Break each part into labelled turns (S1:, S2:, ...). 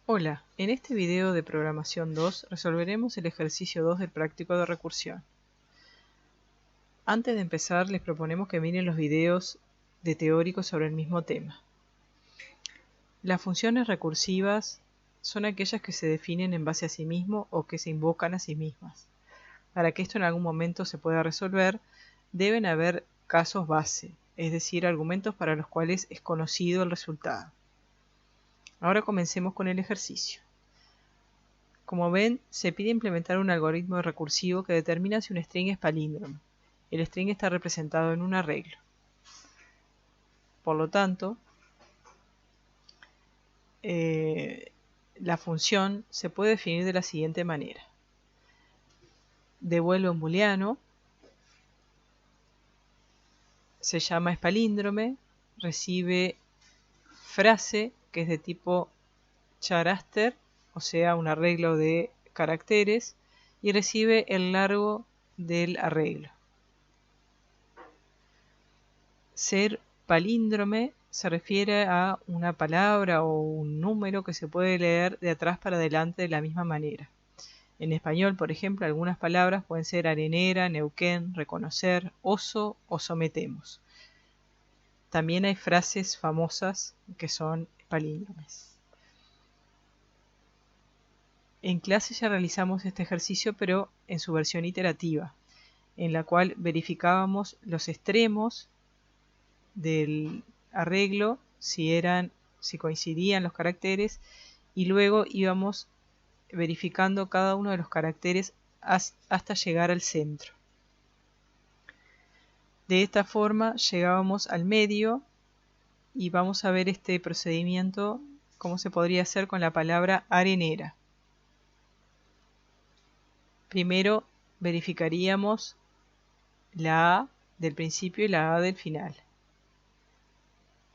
S1: Hola, en este video de programación 2 resolveremos el ejercicio 2 del práctico de recursión. Antes de empezar les proponemos que miren los videos de teóricos sobre el mismo tema. Las funciones recursivas son aquellas que se definen en base a sí mismo o que se invocan a sí mismas. Para que esto en algún momento se pueda resolver, deben haber casos base, es decir, argumentos para los cuales es conocido el resultado. Ahora comencemos con el ejercicio. Como ven, se pide implementar un algoritmo recursivo que determina si un string es palíndromo. El string está representado en un arreglo. Por lo tanto, la función se puede definir de la siguiente manera. Devuelve un booleano, se llama es palíndrome, recibe frase que es de tipo charaster, o sea, un arreglo de caracteres, y recibe el largo del arreglo. Ser palíndrome se refiere a una palabra o un número que se puede leer de atrás para adelante de la misma manera. En español, por ejemplo, algunas palabras pueden ser arenera, Neuquén, reconocer, oso o sometemos. También hay frases famosas que son palíndromes. En clase ya realizamos este ejercicio, pero en su versión iterativa, en la cual verificábamos los extremos del arreglo, si coincidían los caracteres, y luego íbamos verificando cada uno de los caracteres hasta llegar al centro. De esta forma llegábamos al medio y vamos a ver este procedimiento cómo se podría hacer con la palabra arenera. Primero verificaríamos la A del principio y la A del final.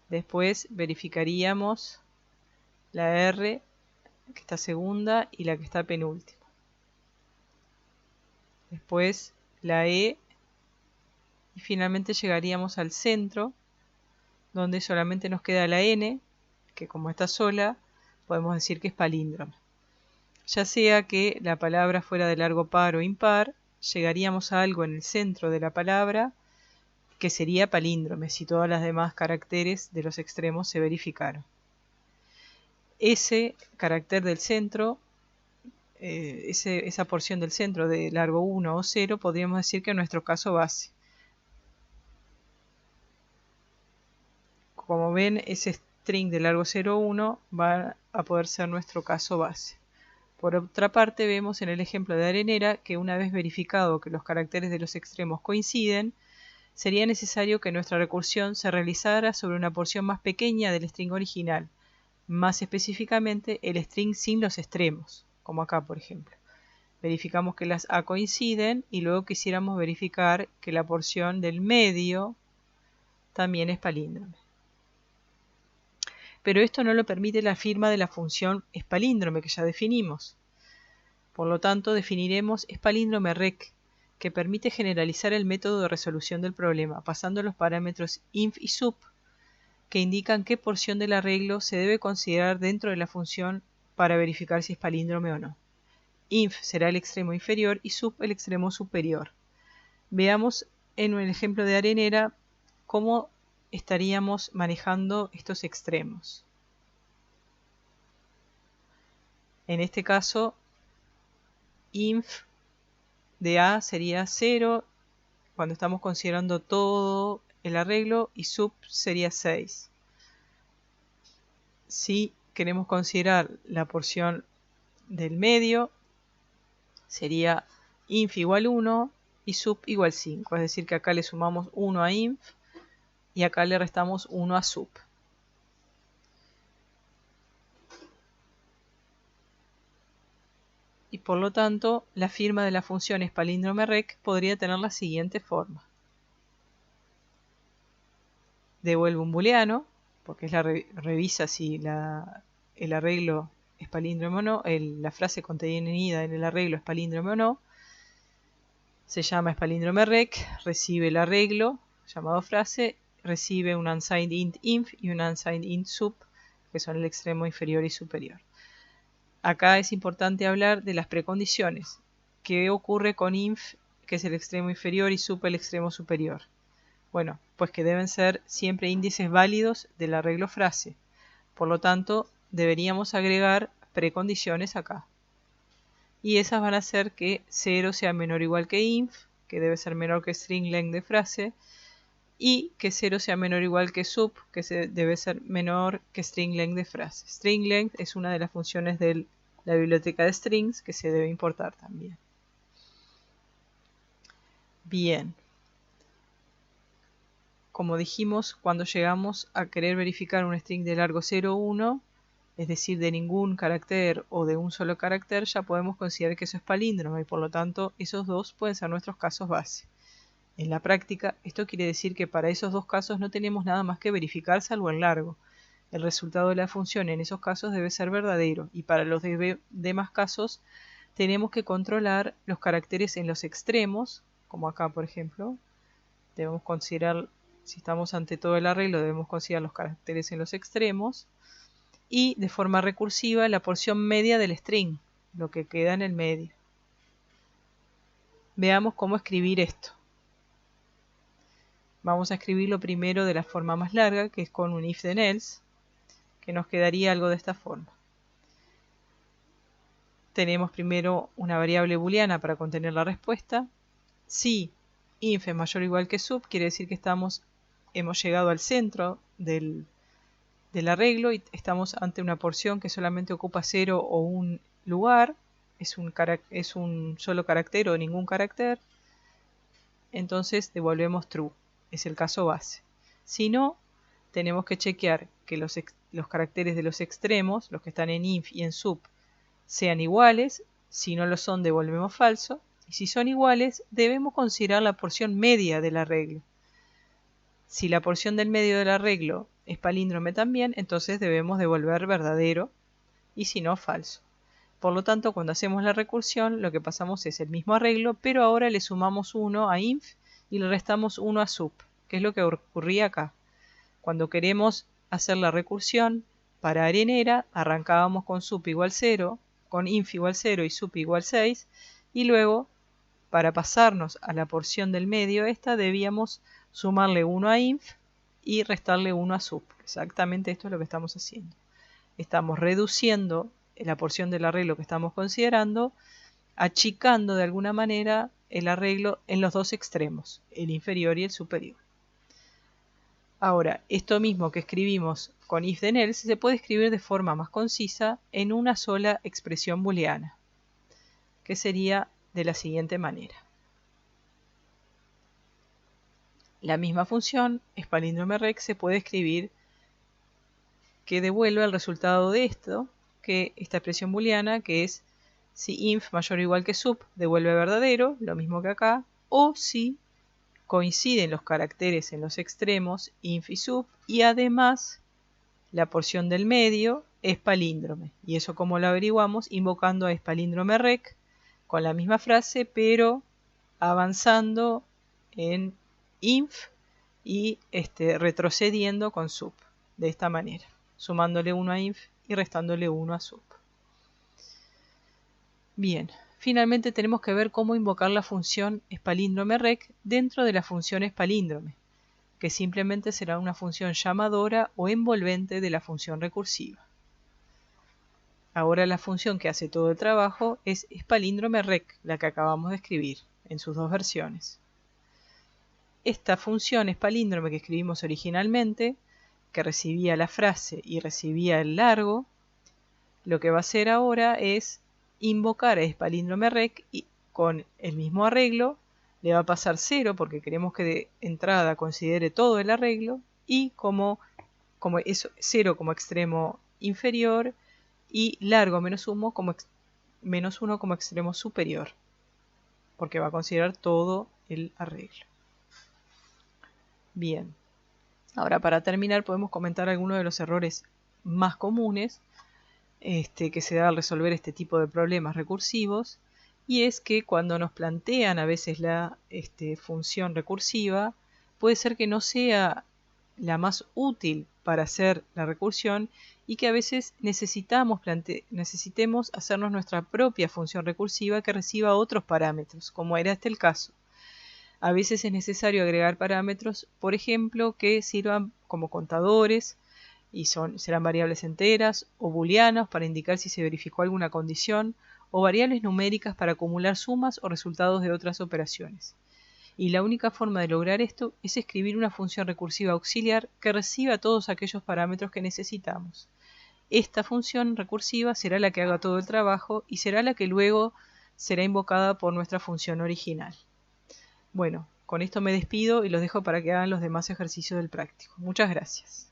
S1: Después verificaríamos la R que está segunda y la que está penúltima. Después la E y finalmente llegaríamos al centro, donde solamente nos queda la N, que como está sola, podemos decir que es palíndrome. Ya sea que la palabra fuera de largo par o impar, llegaríamos a algo en el centro de la palabra que sería palíndrome si todas las demás caracteres de los extremos se verificaron. Ese carácter del centro, esa porción del centro de largo 1 o 0, podríamos decir que es nuestro caso base. Como ven, ese string de largo 0, 1 va a poder ser nuestro caso base. Por otra parte, vemos en el ejemplo de arenera que una vez verificado que los caracteres de los extremos coinciden, sería necesario que nuestra recursión se realizara sobre una porción más pequeña del string original, más específicamente el string sin los extremos, como acá por ejemplo. Verificamos que las A coinciden y luego quisiéramos verificar que la porción del medio también es palíndrome. Pero esto no lo permite la firma de la función espalíndrome que ya definimos. Por lo tanto, definiremos espalíndrome rec, que permite generalizar el método de resolución del problema, pasando los parámetros inf y sup, que indican qué porción del arreglo se debe considerar dentro de la función para verificar si es palíndrome o no. Inf será el extremo inferior y sup el extremo superior. Veamos en el ejemplo de arenera cómo estaríamos manejando estos extremos. En este caso, inf de A sería 0 cuando estamos considerando todo el arreglo y sup sería 6. Si queremos considerar la porción del medio, sería inf igual 1 y sup igual 5. Es decir que acá le sumamos 1 a inf y acá le restamos 1 a sup. Y por lo tanto, la firma de la función espalíndrome rec podría tener la siguiente forma. Devuelve un booleano, porque es revisa si el arreglo es palíndromo o no, la frase contenida en el arreglo es palíndromo o no. Se llama espalíndrome rec, recibe el arreglo, llamado frase, recibe un unsigned int inf y un unsigned int sup, que son el extremo inferior y superior. acá es importante hablar de las precondiciones. ¿Qué ocurre con inf, que es el extremo inferior, y sup, el extremo superior? Bueno, pues que deben ser siempre índices válidos del arreglo frase. Por lo tanto, deberíamos agregar precondiciones acá. Y esas van a ser que 0 sea menor o igual que inf, que debe ser menor que string length de frase, y que 0 sea menor o igual que sup, que debe ser menor que string length de frase. String length es una de las funciones de la biblioteca de strings que se debe importar también. Bien. Como dijimos, cuando llegamos a querer verificar un string de largo 0 o 1, es decir, de ningún carácter o de un solo carácter, ya podemos considerar que eso es palíndromo y por lo tanto esos dos pueden ser nuestros casos base. En la práctica, esto quiere decir que para esos dos casos no tenemos nada más que verificar salvo el largo. El resultado de la función en esos casos debe ser verdadero y para los demás casos tenemos que controlar los caracteres en los extremos, como acá por ejemplo. Debemos considerar, si estamos ante todo el arreglo, debemos considerar los caracteres en los extremos y de forma recursiva la porción media del string, lo que queda en el medio. Veamos cómo escribir esto. Vamos a escribirlo primero de la forma más larga, que es con un if then else, que nos quedaría algo de esta forma. Tenemos primero una variable booleana para contener la respuesta. Si inf es mayor o igual que sup, quiere decir que hemos llegado al centro del arreglo y estamos ante una porción que solamente ocupa 0 o un lugar, es un solo carácter o ningún carácter, entonces devolvemos true, es el caso base. Si no, tenemos que chequear que los caracteres de los extremos, los que están en inf y en sup, sean iguales. Si no lo son, devolvemos falso, y si son iguales, debemos considerar la porción media del arreglo. Si la porción del medio del arreglo es palíndrome también, entonces debemos devolver verdadero, y si no, falso. Por lo tanto, cuando hacemos la recursión, lo que pasamos es el mismo arreglo, pero ahora le sumamos 1 a inf y le restamos 1 a sup, que es lo que ocurría acá. Cuando queremos hacer la recursión para arenera, arrancábamos con sup igual 0, con inf igual 0 y sup igual 6, y luego, para pasarnos a la porción del medio, esta debíamos sumarle 1 a inf y restarle 1 a sup. Exactamente esto es lo que estamos haciendo. Estamos reduciendo la porción del arreglo que estamos considerando, achicando de alguna manera el arreglo en los dos extremos, el inferior y el superior. Ahora, esto mismo que escribimos con if then else se puede escribir de forma más concisa en una sola expresión booleana, que sería de la siguiente manera. La misma función, es palíndrome rec, se puede escribir que devuelve el resultado de esto, que esta expresión booleana, que es si inf mayor o igual que sup, devuelve verdadero, lo mismo que acá, o si coinciden los caracteres en los extremos, inf y sup, y además la porción del medio es palíndrome. Y eso como lo averiguamos, invocando a espalíndrome rec con la misma frase, pero avanzando en inf y retrocediendo con sup, de esta manera, sumándole 1 a inf y restándole 1 a sup. Bien, finalmente tenemos que ver cómo invocar la función espalíndrome rec dentro de la función espalíndrome, que simplemente será una función llamadora o envolvente de la función recursiva. Ahora la función que hace todo el trabajo es espalíndrome rec, la que acabamos de escribir, en sus dos versiones. Esta función espalíndrome que escribimos originalmente, que recibía la frase y recibía el largo, lo que va a hacer ahora es invocar a espalíndrome rec y con el mismo arreglo le va a pasar 0 porque queremos que de entrada considere todo el arreglo y como es 0 como extremo inferior y largo menos 1 como extremo superior, porque va a considerar todo el arreglo. Bien, ahora para terminar podemos comentar algunos de los errores más comunes que se da al resolver este tipo de problemas recursivos, y es que cuando nos plantean a veces la función recursiva, puede ser que no sea la más útil para hacer la recursión y que a veces necesitemos hacernos nuestra propia función recursiva que reciba otros parámetros, como era este el caso. A veces es necesario agregar parámetros, por ejemplo, que sirvan como contadores y serán variables enteras o booleanos para indicar si se verificó alguna condición, o variables numéricas para acumular sumas o resultados de otras operaciones. Y la única forma de lograr esto es escribir una función recursiva auxiliar que reciba todos aquellos parámetros que necesitamos. Esta función recursiva será la que haga todo el trabajo y será la que luego será invocada por nuestra función original. Bueno, con esto me despido y los dejo para que hagan los demás ejercicios del práctico. Muchas gracias.